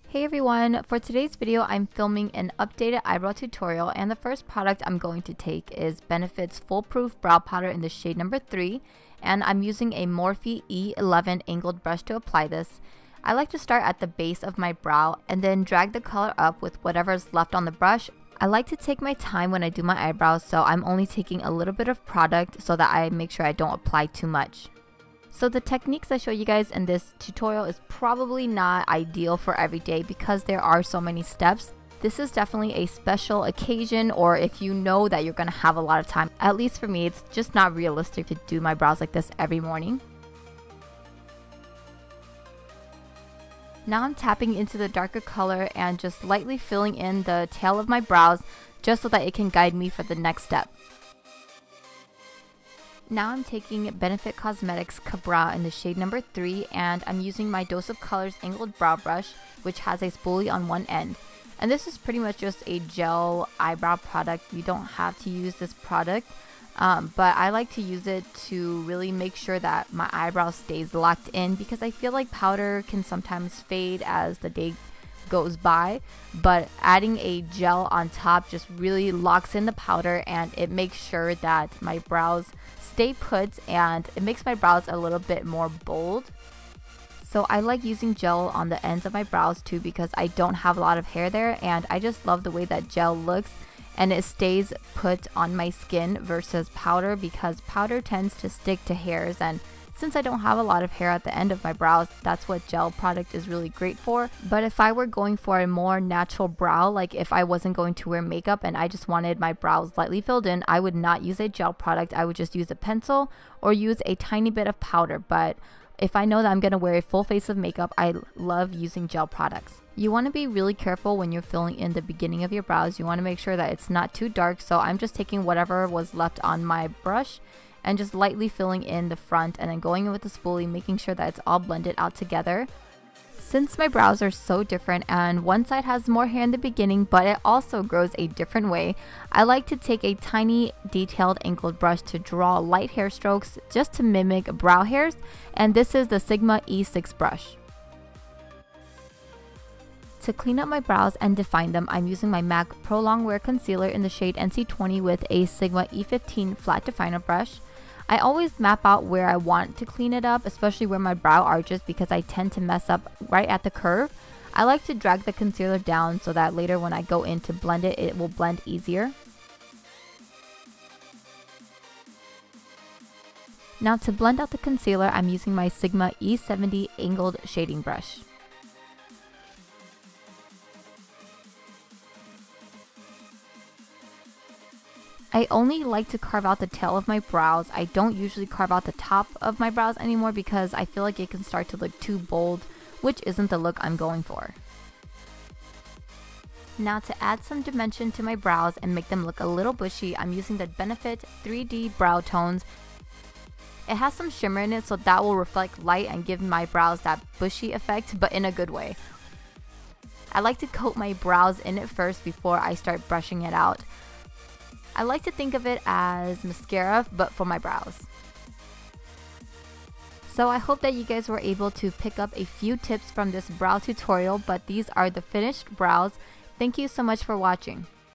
Hey everyone, for today's video I'm filming an updated eyebrow tutorial, and the first product I'm going to take is Benefit's Foolproof Brow Powder in the shade number 3, and I'm using a Morphe E11 angled brush to apply this. I like to start at the base of my brow and then drag the color up with whatever's left on the brush. I like to take my time when I do my eyebrows, so I'm only taking a little bit of product so that I make sure I don't apply too much. So the techniques I show you guys in this tutorial is probably not ideal for every day because there are so many steps. This is definitely a special occasion, or if you know that you're going to have a lot of time. At least for me, it's just not realistic to do my brows like this every morning. Now I'm tapping into the darker color and just lightly filling in the tail of my brows just so that it can guide me for the next step. Now I'm taking Benefit Cosmetics Cabra in the shade number 3, and I'm using my Dose of Colors angled brow brush, which has a spoolie on one end. And this is pretty much just a gel eyebrow product. You don't have to use this product, but I like to use it to really make sure that my eyebrow stays locked in, because I feel like powder can sometimes fade as the day goes by, but adding a gel on top just really locks in the powder and it makes sure that my brows stay put, and it makes my brows a little bit more bold. So I like using gel on the ends of my brows too, because I don't have a lot of hair there, and I just love the way that gel looks and it stays put on my skin versus powder, because powder tends to stick to hairs, and since I don't have a lot of hair at the end of my brows, that's what gel product is really great for. But if I were going for a more natural brow, like if I wasn't going to wear makeup and I just wanted my brows lightly filled in, I would not use a gel product. I would just use a pencil or use a tiny bit of powder. But if I know that I'm going to wear a full face of makeup, I love using gel products. You want to be really careful when you're filling in the beginning of your brows. You want to make sure that it's not too dark. So I'm just taking whatever was left on my brush and just lightly filling in the front and then going in with the spoolie, making sure that it's all blended out together. Since my brows are so different and one side has more hair in the beginning but it also grows a different way, I like to take a tiny detailed angled brush to draw light hair strokes just to mimic brow hairs, and this is the Sigma E6 brush. To clean up my brows and define them, I'm using my MAC Prolongwear concealer in the shade NC20 with a Sigma E15 flat definer brush. I always map out where I want to clean it up, especially where my brow arches, because I tend to mess up right at the curve. I like to drag the concealer down so that later when I go in to blend it, it will blend easier. Now to blend out the concealer, I'm using my Sigma E70 angled shading brush. I only like to carve out the tail of my brows. I don't usually carve out the top of my brows anymore because I feel like it can start to look too bold, which isn't the look I'm going for. Now to add some dimension to my brows and make them look a little bushy, I'm using the Benefit 3D Brow Tones. It has some shimmer in it, so that will reflect light and give my brows that bushy effect, but in a good way. I like to coat my brows in it first before I start brushing it out. I like to think of it as mascara, but for my brows. So I hope that you guys were able to pick up a few tips from this brow tutorial, but these are the finished brows. Thank you so much for watching.